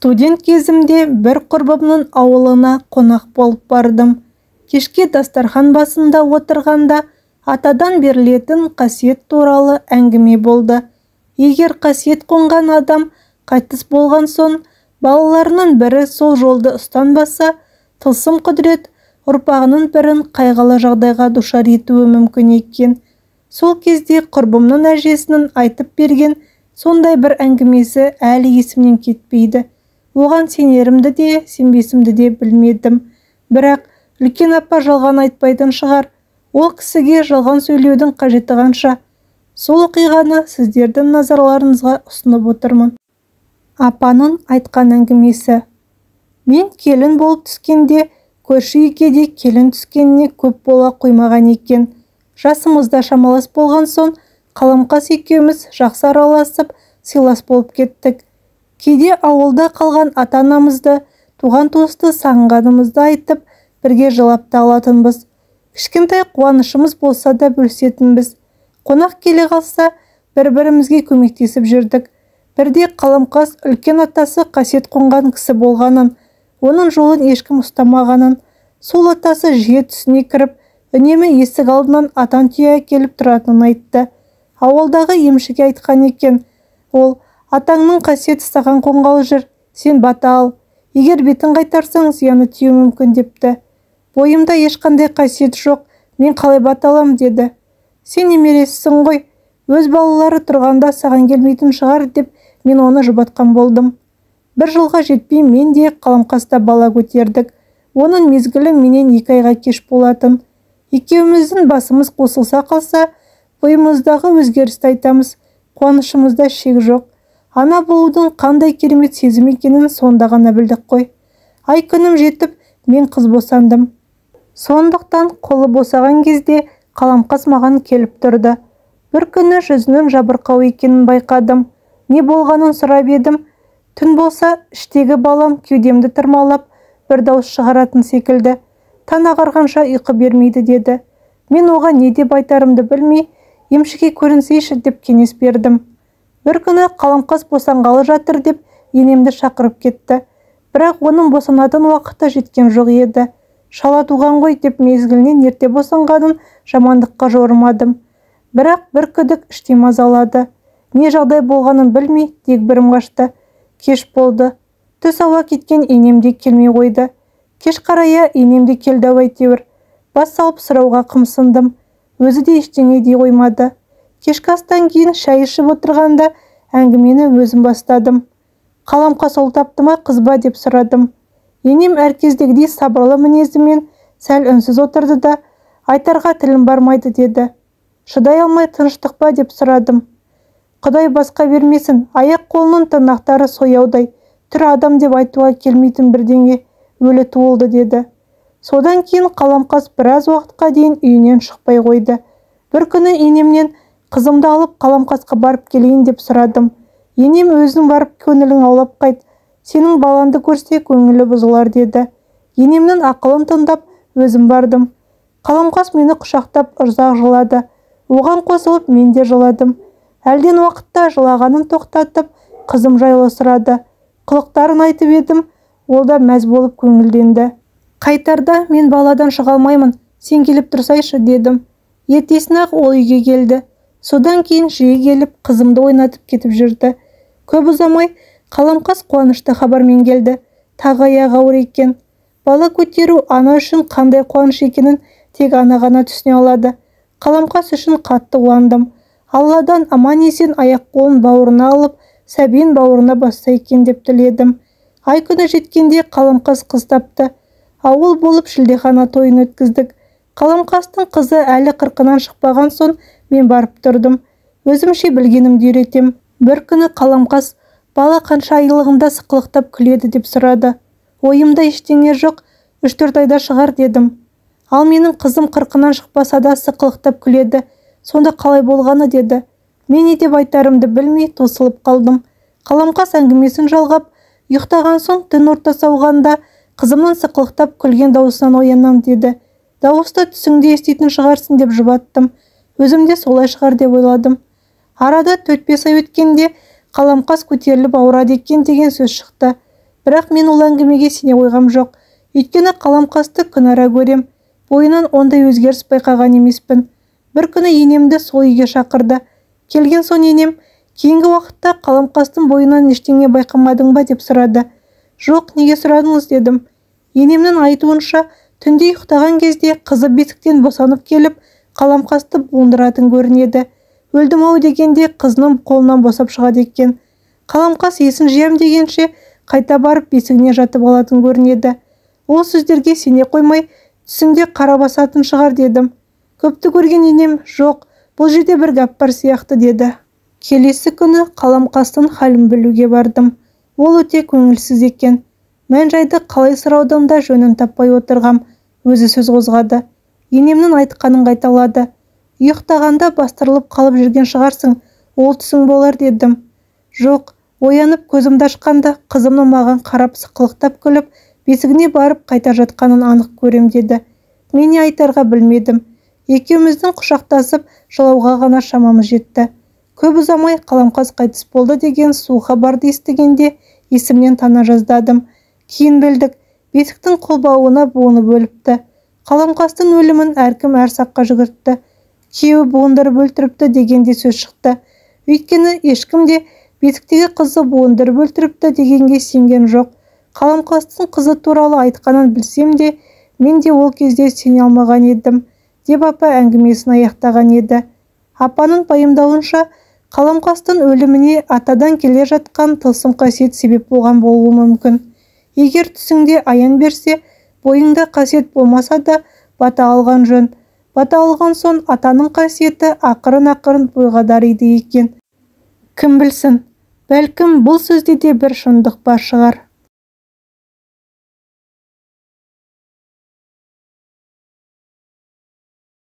Студент кезімде бір құрбымның ауылына қонақ болып бардым. Кешке дастархан басында отырғанда атадан берілетін қасиет туралы әңгіме болды. Егер қасиет қонған адам қайтыс болған соң, балаларының бірі сол жолды ұстанбаса, тылсым құдірет ұрпағының бірін қайғылы жағдайға душар етуі мүмкін екен. Сол кезде құрбымның әжесінің айтып берген сондай бір әңгімесі әлі есімнен кетпейді. Оған сенерімді де, сенбесімді де білмедім. Бірақ үлкен апа жалған айтпайтын шығар. Ол кісіге жалған сөйлеудің қажеті қанша. Сол оқиғаны сіздердің назарларыңызға ұсынып отырмын. Апаның айтқан әңгімесі. Мен келін болып түскенде, көрші екеде келін түскеніне көп бола қоймаған екен. Жасымызда шамалас болған соң, Қаламқас екеуміз жақсы араласып, сыйлас болып кеттік. Кейде ауылда қалған ата-анамызды, туған-туысты сағынғанымызды айтып, бірге жылап та алатынбыз. Кішкентай қуанышымыз болса да бөлісетінбіз. Қонақ келе қалса, бір-бірімізге көмектесіп жүрдік. Бірде Қаламқас үлкен атасы қасиет қонған кісі болғанын, оның жолын ешкім ұстамағанын, сол атасы жиі түсіне кіріп, үнемі есік алдынан атан түйе келіп тұратынын айтты. Ауылдағы емшіге айтқан екен. Ол, атаңның қасиеті саған қонғалы жүр, сен бата ал. Егер бетін қайтарсаң, зияны тиюі мүмкін депті. Бойымда ешқандай қасиет жоқ, мен қалай бата алам деді. Сен немересісің ғой, өз балалары тұрғанда саған келмейтін шығар деп мен оны жұбатқан болдым. Бір жылға жетпей мен де Қаламқаста бала көтердік. Оның мезгілі менен 2 айға кеш болатын. Екеуміздің басымыз қосылса қалса, бойымыздағы өзгерісті айтамыз, қуанышымызда шек жоқ. Ана болудың қандай керемет сезім екенін сонда ғана білдік қой. Ай күнім жетіп, мен қыз босандым. Сондықтан қолы босаған кезде Қаламқас маған келіп тұрды. Бір күні жүзінің жабырқау екенін байқадым. Не болғанын сұрап едім. Түн болса, іштегі балам кеудемді тырмалап, бір дауыс шығаратын секілді. Таң ағарғанша ұйқы бермейді деді. Мен оған не деп айтарымды білмей, емшіге көрінсейші деп кеңес бердім. Бір күні Қаламқас босанғалы жатыр деп енемді шақырып кетті. Бірақ оның босанатын уақыты жеткен жоқ еді. Шала туған ғой деп мезгілінен ерте босанғанын жамандыққа жорымадым. Бірақ бір күдік іште мазалады. Не жағдай болғанын білмей, дегбірім қашты. Кеш болды. Түс ауа кеткен енемде келмей қойды. Кеш қарая енемде келді әйтеуір. Бас салып сұрауға қымсындым. Өзі де ештеңе дей қоймады. Кешкі астан кейін шай ішіп отырғанда әңгімені өзім бастадым. Қаламқас ұл тапты ма, қыз ба деп сұрадым. Енем әркездегідей сабырлы мінезімен сәл үнсіз отырды да, айтарға тілім бармайды деді. Шыдай алмай тыныштық па деп сұрадым. Құдай басқа бермесін, аяқ қолының тырнақтары сояудай, тірі адам деп айтуға келмейтін бірдеңе, өлі туылды деді. Содан кейін Қаламқас біраз уақытқа дейін үйінен шықпай қойды. Бір күні енемнен қызымды алып Қаламқасқа барып келейін деп сұрадым. Енем өзің барып көңілің аулап қайт, сенің баланды көрсе көңілі бұзылар деді. Енемнің ақылын тыңдап өзім бардым. Қаламқас мені құшақтап ұзақ жылады. Оған қосылып мен де жыладым. Әлден уақытта жылағанын тоқтатып, қызым жайлы сұрады. Қылықтарын айтып едім, ол да мәз болып көңілденді. Қайтарда мен баладан шыға алмаймын, сен келіп тұрсайшы дедім. Ертесін-ақ ол үйге келді. Содан кейін жиі келіп қызымды ойнатып кетіп жүрді. Көп ұзамай Қаламқас қуанышты хабармен келді. Тағы аяғы ауыр екен. Бала көтеру ана үшін қандай қуаныш екенін тек ана ғана түсіне алады. Қаламқас үшін қатты қуандым. Алладан аман-есен аяқ-қолын бауырына алып, сәбиін бауырына басса екен деп тіледім. Ай күні жеткенде Қаламқас қыз тапты. Ауыл болып шілдехана тойын өткіздік. Қаламқастың қызы әлі қырқынан шықпаған соң мен барып тұрдым. Өзімше білгенімді үйретем. Бір күні Қаламқас бала қанша айлығында сықылықтап күледі деп сұрады. Ойымда ештеңе жоқ, 3-4 айда шығар дедім. Ал менің қызым қырқынан шықпаса да сықылықтап күледі. Сонда қалай болғаны деді. Мен не деп айтарымды білмей тосылып қалдым. Қаламқас әңгімесін жалғап, ұйықтаған соң түн ортасы ауғанда қызымның сықылықтап күлген дауысынан оянам деді. Дауысты түсіңде еститін шығарсын деп жұбаттым. Өзімде солай шығар деп ойладым. Арада 4-5 ай өткенде Қаламқас көтеріліп ауырады екен деген сөз шықты. Бірақ мен ол әңгімеге сене қойғам жоқ. Өйткені Қаламқасты күн ара көрем. Бойынан ондай өзгеріс байқаған емеспін. Бір күні енемді сол үйге шақырды. Келген соң енем, кейінгі уақытта Қаламқастың бойынан ештеңе байқамадың ба деп сұрады. Жоқ, неге сұрадыңыз дедім. Енемнің айтуынша, түнде ұйықтаған кезде қызы бесіктен босанып келіп, Қаламқасты буындыратын көрінеді. Өлдім-ау дегенде қызының қолынан босап шығады екен. Қаламқас есін жиям дегенше қайта барып бесігіне жатып алатын көрінеді. Ол сөздерге сене қоймай, түсімде қара басатын шығар дедім. Көпті көрген енем, жоқ, бұл жерде бір гәп бар сияқты деді. Келесі күні Қаламқастың халін білуге бардым. Ол өте көңілсіз екен. Мән-жайды қалай сұраудың да жөнін таппай отырғам. Өзі сөз қозғады. Енемнің айтқанын қайталады. Ұйықтағанда бастырылып қалып жүрген шығарсың, ол түсің болар дедім. Жоқ, оянып көзімді ашқанда қызымның маған қарап сықылықтап күліп, бесігіне барып қайта жатқанын анық көрем деді. Мен не айтарға білмедім. Екеуміздің құшақтасып жылауға ғана шамамыз жетті. Көп ұзамай Қаламқас қайтыс болды деген суық хабарды естігенде есімнен тана жаздадым. Кейін білдік, бесіктің қолбауына буынып өліпті. Қаламқастың өлімін әркім әр саққа жүгіртті. Күйеуі буындырып өлтіріпті дегенде сөз шықты. Өйткені ешкім де бесіктегі қызы буындырып өлтіріпті дегенге сенген жоқ. Қаламқастың қызы туралы айтқанын білсем де, мен де ол кезде сене алмаған едім, деп апа әңгімесін аяқтаған еді. Апаның пайымдауынша, Қаламқастың өліміне атадан келе жатқан тылсым қасиет себеп болған болуы мүмкін. Егер түсіңде аян берсе, бойыңда қасиет болмаса да бата алған жөн. Бата алған соң атаның қасиеті ақырын-ақырын бойға дариды екен. Кім білсін, бәлкім бұл сөзде де бір шындық бар шығар.